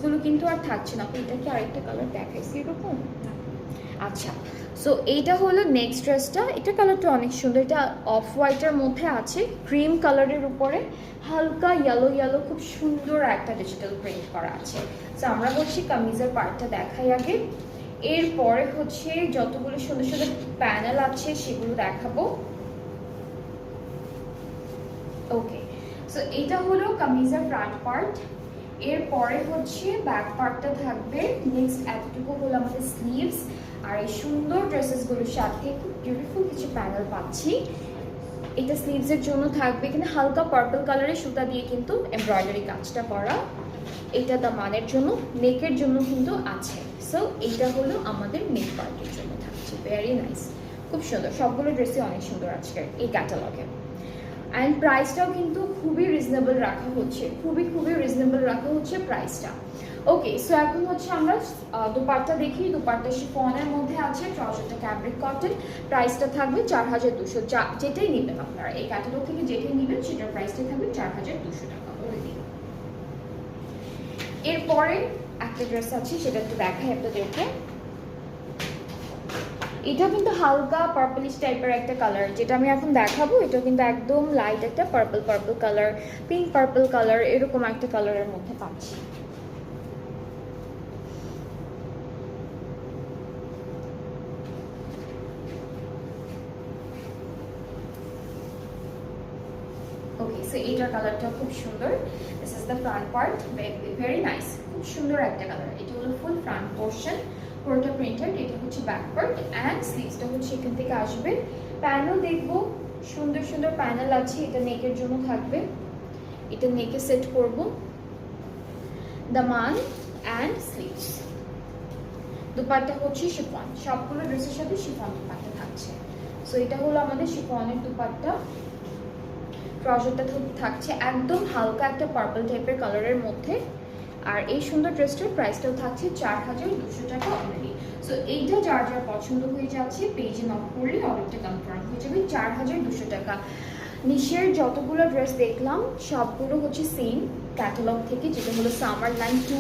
গুলো কিন্তু আর থাকছে না। এটা কি আরেকটা কালার দেখাইছি এরকম? আচ্ছা, সো এইটা হলো নেক্সট ড্রেসটা। এটা কালারটা অনেক সুন্দর, এটা অফ হোয়াইটের মধ্যে আছে, ক্রিম কালারের উপরে হালকা ইয়েলো ইয়েলো খুব সুন্দর একটা ডিজিটাল প্রিন্ট করা আছে। সো আমরা বলছি কামিজের পার্টটা দেখাই আগে, এরপরে হচ্ছে যতগুলো সুন্দর সুন্দর প্যানেল আছে সেগুলো দেখাবো। ওকে, সো এটা হলো কামিজের ফ্রন্ট পার্ট, এরপরে হচ্ছে ব্যাক পার্টটা থাকবে। নেক্সট এতটুকু হলো আমাদের স্লিভস, আর এই সুন্দর ড্রেসেসগুলোর সাথে খুব বিউটিফুল কিছু প্যানেল পাচ্ছি। এটা স্লিভসের জন্য থাকবে, এখানে হালকা পার্পল কালারের সুতা দিয়ে কিন্তু এমব্রয়ডারি কাজটা করা। এটা দামানের জন্য, নেকের জন্য কিন্তু আছে। সো এইটা হলো আমাদের নেক পার্টের জন্য থাকছে। ভেরি নাইস, খুব সুন্দর, সবগুলো ড্রেসই অনেক সুন্দর আজকের এই ক্যাটালগে। অ্যান্ড প্রাইসটাও কিন্তু খুবই রিজনেবল রাখা হচ্ছে, খুবই রিজনেবল রাখা হচ্ছে প্রাইসটা। ওকে, সো এখন হচ্ছে আমরা দুপাট্টা দেখি। দুপাট্টা শিফনের মধ্যে আছে, ট্রাউজারটা ক্যামব্রিক কটন, প্রাইসটা থাকবে 4200। যেটাই নেবেন আপনারা এই ক্যাটালগ থেকে, যেটাই নেবেন সেটার প্রাইসটা থাকবে 4200 টাকা অলরেডি। এরপরে একটা ড্রেস আছে, সেটা একটু দেখাই আপনাদেরকে। এটা কিন্তু হালকা পার্পলিশ টাইপের একটা কালার, যেটা আমি এখন দেখাবো এটা কিন্তু একদম লাইট একটা purple colour, pink purple colour, এরকম একটা কালারের মধ্যে পাচ্ছি। ওকে, সো এইটার কালারটা খুব সুন্দর। This is the front part, very nice, খুব সুন্দর একটা কালার। এটা হলো ফুল ফ্রন্ট পোর্শন, পুরোটা প্রিন্টেড। এটা হচ্ছে ব্যাক পার্ট, অ্যান্ড স্লিভসটা হচ্ছে এখান থেকে আসবে। প্যানেল দেখবো, সুন্দর সুন্দর প্যানেল আছে। এটা নেকের জন্য থাকবে, এটা নেকে সেট করব। দামান অ্যান্ড স্লিভস। দুপাট্টা হচ্ছে শিফন, সবগুলো ড্রেসের সাথে শিফন দুপাট্টা থাকছে। সো এটা হলো আমাদের শিফনের দুপাট্টা। ট্রাউজারটা থাকছে একদম হালকা একটা পার্পল টাইপের কালারের মধ্যে। আর এই সুন্দর ড্রেসটার প্রাইসটাও থাকছে 4200 টাকা অলরেডি। সো এইটা যার যার পছন্দ হয়ে যাচ্ছে পেজে নক করলে অর্ডারটা কনফার্ম হয়ে যাবে 4200 টাকা। নিশের যতগুলো ড্রেস দেখলাম সবগুলো হচ্ছে সেম ক্যাটালগ থেকে, যেটা হলো সামার লাইন 2।